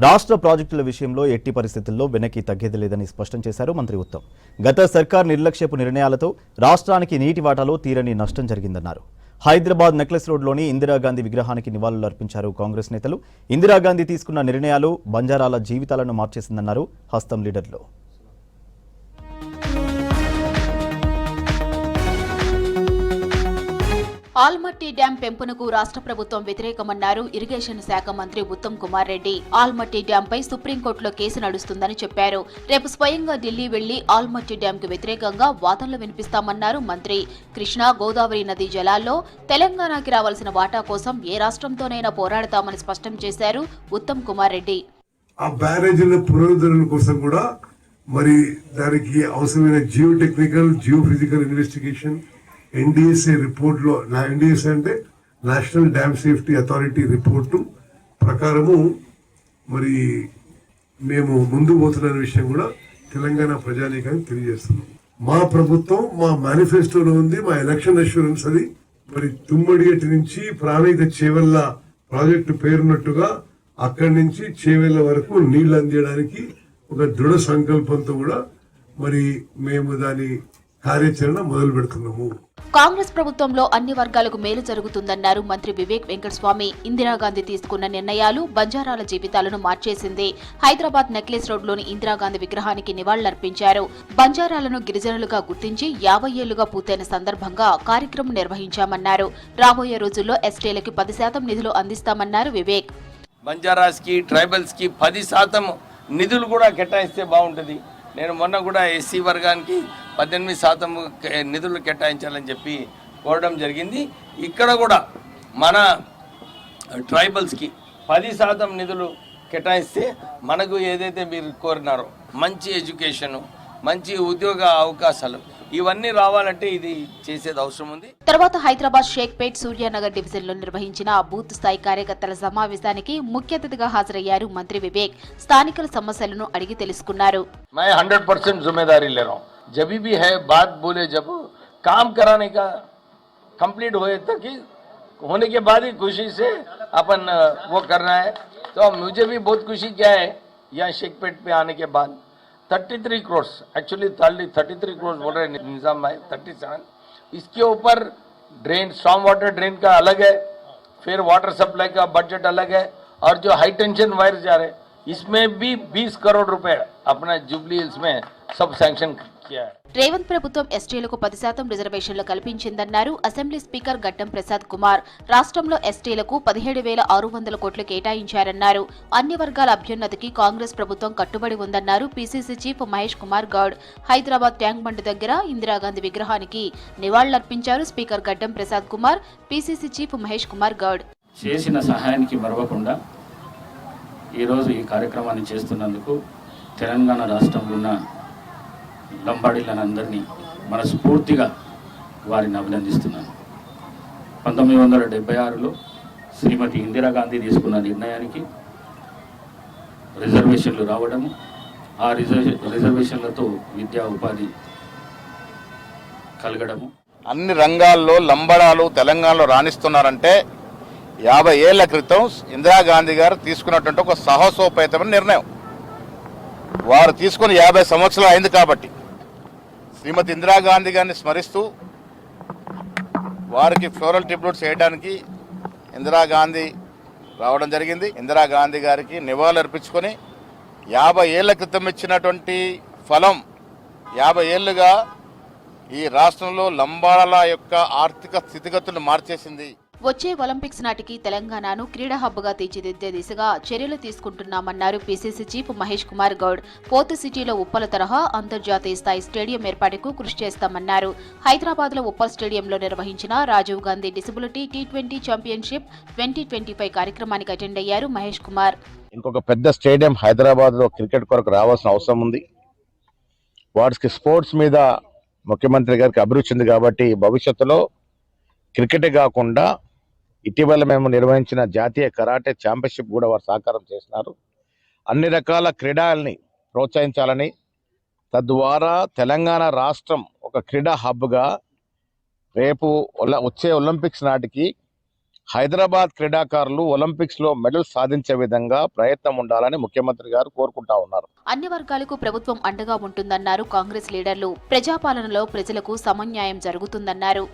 రాష్ట్ర ప్రాజెక్టుల విషయంలో ఎట్టి పరిస్థితుల్లో వెనక్కి తగ్గేది లేదని స్పష్టం చేశారు మంత్రి ఉత్తమ్. గత సర్కార్ నిర్లక్ష్యపు నిర్ణయాలతో రాష్ట్రానికి నీటి వాటాలో తీరని నష్టం జరిగిందన్నారు. హైదరాబాద్ నెక్లెస్ రోడ్లోని ఇందిరాగాంధీ విగ్రహానికి నివాళులు అర్పించారు కాంగ్రెస్ నేతలు. ఇందిరాగాంధీ తీసుకున్న నిర్ణయాలు బంజారాల జీవితాలను మార్చేసిందన్నారు హస్తం లీడర్లు. ఆల్మట్టి డ్యాం పెంపునకు రాష్ట్ర ప్రభుత్వం వ్యతిరేకమన్నారు ఇరిగేషన్ శాఖ మంత్రి ఉత్తమ్ కుమార్ రెడ్డి. ఆల్మట్టి డ్యాంపై సుప్రీంకోర్టులో కేసు నడుస్తుందని చెప్పారు. రేపు స్వయంగా ఢిల్లీ వెళ్లి ఆల్మట్టి డ్యాంకు వ్యతిరేకంగా వాదనలు వినిపిస్తామన్నారు మంత్రి. కృష్ణా గోదావరి నదీ జలాల్లో తెలంగాణకి రావాల్సిన వాటా కోసం ఏ రాష్ట్రంతోనైనా పోరాడతామని స్పష్టం చేశారు ఉత్తమ్ కుమార్ రెడ్డి. ఆ బ్యారేజీల పునరుద్ధరణ కోసం కూడా మరి దానికి అవసరమైన geo technical Jio physical investigation NDSA report లో ఎన్డీఎస్ఏ అంటే national dam safety authority report ప్రకారము మరి మేము ముందు పోతున్న విషయం కూడా తెలంగాణ ప్రజానీకానికి తెలియజేస్తున్నాం. మా ప్రభుత్వం మా మేనిఫెస్టోలో ఉంది, మా ఎలక్షన్ అష్యూరెన్స్ అది. మరి తుమ్మడిగట్టి నుంచి ప్రాణహిత చేవెళ్ల ప్రాజెక్టు పేరున్నట్టుగా అక్కడి నుంచి చేవెళ్ల వరకు నీళ్లు అందించడానికి ఒక దృఢ సంకల్పంతో కూడా మరి మేము దాని కార్యాచరణ మొదలు పెడుతున్నాము. కాంగ్రెస్ ప్రభుత్వంలో అన్ని వర్గాలకు మేలు జరుగుతుందన్నారు మంత్రి వివేక్ వెంకటస్వామి. ఇందిరాగాంధీ తీసుకున్న నిర్ణయాలు బంజారాల జీవితాలను మార్చేసింది. హైదరాబాద్ నెక్లెస్ రోడ్లోని ఇందిరాగాంధీ విగ్రహానికి నివాళులర్పించారు. బంజారాలను గిరిజనులుగా గుర్తించి 50 ఏళ్లుగా పూర్తయిన సందర్భంగా కార్యక్రమం నిర్వహించామన్నారు. రాబోయే రోజుల్లో ఎస్టీలకి 10% నిధులు అందిస్తామన్నారు వివేక్. బంజారాస్ కి ట్రైబల్స్ కి 10% నిధులు కూడా కేటాయిస్తే బాగుంటుంది. నేను మొన్న కూడా ఎస్సీ వర్గానికి 18% నిధులు కేటాయించాలని చెప్పి కోరడం జరిగింది. ఇక్కడ కూడా మన ట్రైబల్స్కి 10% నిధులు కేటాయిస్తే మనకు ఏదైతే మీరు కోరినారో మంచి ఎడ్యుకేషను, మంచి ఉద్యోగ అవకాశాలు ఇవన్నీ రావాలంటే ఇది చేసేది అవసరం ఉంది. తర్వాత హైదరాబాద్ షేక్పేట్ సూర్యానగర్ డివిజన్ లో నిర్వహించిన బూత్ స్థాయి కార్యకర్తల సమావేశానికి ముఖ్య అతిథిగా హాజరయ్యారు మంత్రి వివేక్. స్థానికుల సమస్యలను అడిగి తెలుసుకున్నారు. मैं 100% जिम्मेदारी ले रहा हूँ. जब भी है बात बोले, जब काम कराने का कंप्लीट होने के बाद ही खुशी से अपन वो करना है. तो मुझे भी बहुत खुशी क्या है, यहाँ शेखपेट पे आने के बाद 33 करोड़ एक्चुअली 33 करोड़ बोल रहे निजाम भाई, 37. इसके ऊपर ड्रेन, स्टॉर्म वाटर ड्रेन का अलग है, फिर वाटर सप्लाई का बजट अलग है, और जो हाई टेंशन वायर जा रहे इसमें भी 20 करोड़ रुपए अपना जुबली हिल्स में सब सैंक्शन किया है. రేవంత్ ప్రభుత్వం ఎస్టీలకు 10% రిజర్వేషన్లు కల్పించిందన్నారు అసెంబ్లీ స్పీకర్ గడ్డం ప్రసాద్ కుమార్. రాష్ట్రంలో ఎస్టీలకు 17,600 కోట్లు కేటాయించారన్నారు. అన్ని వర్గాల అభ్యున్నతికి కాంగ్రెస్ ప్రభుత్వం కట్టుబడి ఉందన్నారు PCC chief Mahesh Kumar Goud. Hyderabad tank bund దగ్గర ఇందిరాగాంధీ విగ్రహానికి నివాళులర్పించారు స్పీకర్ గడ్డం ప్రసాద్ కుమార్, పీసీసీ చీఫ్ మహేష్ కుమార్ గౌడ్. చేసిన సహాయానికి మరవకుండా ఈరోజు ఈ కార్యక్రమాన్ని చేస్తున్నందుకు తెలంగాణ రాష్ట్రంలో ఉన్న లంబాడీలందరినీ మనస్ఫూర్తిగా వారిని అభినందిస్తున్నాను. 1976లో శ్రీమతి ఇందిరాగాంధీ తీసుకున్న నిర్ణయానికి రిజర్వేషన్లు రావడము, ఆ రిజర్వేషన్లతో విద్యా ఉపాధి కలగడము. అన్ని రంగాల్లో లంబాడాలు తెలంగాణలో రాణిస్తున్నారంటే 50 ఏళ్ల క్రితం ఇందిరాగాంధీ గారు తీసుకున్నటువంటి ఒక సాహసోపేతమైన నిర్ణయం. వారు తీసుకుని 50 సంవత్సరాలు అయింది కాబట్టి శ్రీమతి ఇందిరాగాంధీ గారిని స్మరిస్తూ వారికి ఫ్లోరల్ ట్రిబ్యూట్స్ చేయడానికి ఇందిరాగాంధీ రావడం జరిగింది. ఇందిరాగాంధీ గారికి నివాళులు అర్పించుకొని 50 ఏళ్ల క్రితం ఇచ్చినటువంటి ఫలం 50 ఏళ్లుగా ఈ రాష్ట్రంలో లంబాడాల యొక్క ఆర్థిక స్థితిగతులను మార్చేసింది. వచ్చే ఒలింపిక్స్ నాటికి తెలంగాణను క్రీడా హబ్గా తీర్చిదిద్దే దిశగా చర్యలు తీసుకుంటున్నామన్నారు PCC chief Mahesh Kumar Goud. Port సిటీలో ఉప్పల తరహా అంతర్జాతీయ స్థాయి స్టేడియం ఏర్పాటుకు కృషి చేస్తామన్నారు. హైదరాబాద్ లో ఉప్పల్ స్టేడియంలో నిర్వహించిన Rajiv Gandhi disability T20 championship 2025 కార్యక్రమానికి అటెండ్ అయ్యారు మహేష్ కుమార్. ఇంకొక పెద్ద స్టేడియం హైదరాబాద్ లో క్రికెట్ కొరకు రావాల్సిన అవసరం ఉంది. వాటికి స్పోర్ట్స్ మీద ముఖ్యమంత్రి గారికి అభిరుచి ఉంది కాబట్టి భవిష్యత్తులో క్రికెటే కాకుండా ఇటీవల మేము నిర్వహించిన జాతీయ కరాటే ఛాంపియన్షిప్ కూడా వారు సహకారం చేస్తున్నారు. అన్ని రకాల క్రీడల్ని ప్రోత్సహించాలని, తద్వారా తెలంగాణ రాష్ట్రం ఒక క్రీడా హబ్గా రేపు వచ్చే ఒలింపిక్స్ నాటికి హైదరాబాద్ క్రీడాకారులు ఒలింపిక్స్ లో మెడల్ సాధించే విధంగా ప్రయత్నం ఉండాలని ముఖ్యమంత్రి గారు కోరుకుంటా ఉన్నారు. అన్ని వర్గాలకు ప్రభుత్వం అండగా ఉంటుందన్నారు కాంగ్రెస్ లీడర్లు. ప్రజాపాలనలో ప్రజలకు సమన్యాయం జరుగుతుందన్నారు.